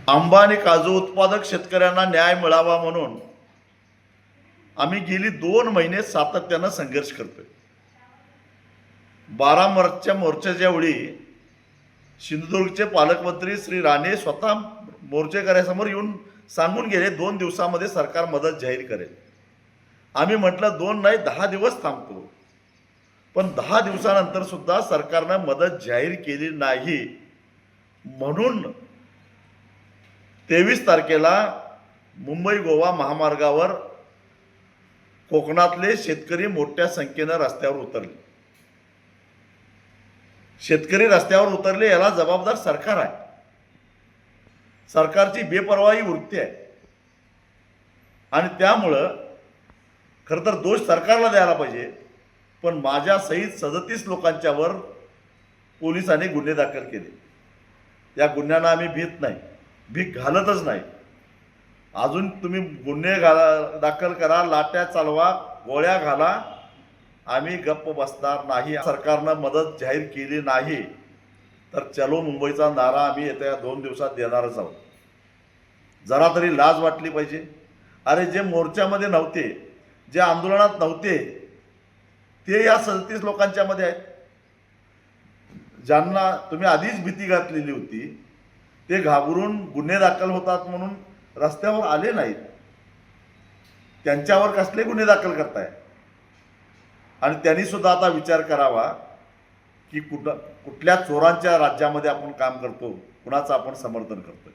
आंबा आणि काजू उत्पादक शेतकऱ्यांना न्याय मिळावा म्हणून आम्ही गेली 2 महिने सातत्यानं संघर्ष करतोय। 12 मार्चच्या मोर्चाच्या वेळी सिंधुदुर्गचे पालकमंत्री श्री राणे स्वतः मोर्चेकऱ्यासमोर येऊन सांगून गेले 2 दिवसामध्ये सरकार मदत जाहीर करेल। आम्ही म्हटलं 2 नाही 10 दिवस थांबतो, पण 10 दिवसानंतर सुद्धा सरकारनं मदत जाहीर केली नाही। म्हणून 23 तारखेला मुंबई गोवा महामार्गावर कोकणातले शेतकरी मोठ्या संख्येनं रस्त्यावर उतरले। शेतकरी रस्त्यावर उतरले याला जबाबदार सरकार आहे। सरकारची बेपर्वाई वृत्ती आहे आणि त्यामुळं खरं तर दोष सरकारला द्यायला पाहिजे, पण माझ्या सहित 37 लोकांच्यावर पोलिसांनी गुन्हे दाखल केले। या गुन्ह्यांना आम्ही भीत नाही, भीक घालतच नाही। अजून तुम्ही गुन्हे दाखल करा, लाट्या चालवा, गोळ्या घाला, आम्ही गप्प बसणार नाही। सरकारनं मदत जाहीर केली नाही तर चलो मुंबईचा नारा आम्ही येत्या 2 दिवसात देणारच आहोत। जरा तरी लाज वाटली पाहिजे। अरे जे मोर्चामध्ये नव्हते, जे आंदोलनात नव्हते, ते या 37 लोकांच्यामध्ये आहेत। ज्यांना तुम्ही आधीच भीती घातलेली होती ते घाबरून गुन्हे दाखल होतात म्हणून रस्त्यावर आले नाहीत, त्यांच्यावर कसले गुन्हे दाखल करताय? आणि त्यांनी सुद्धा आता विचार करावा की कुठल्या चोरांच्या राज्यामध्ये आपण काम करतो, कुणाचं आपण समर्थन करतोय।